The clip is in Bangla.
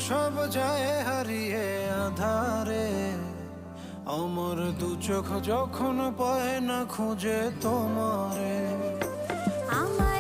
সব যায় হারিয়ে আধারে, আমার দু চোখ যখন পায় না খুঁজে তোমারে। আমার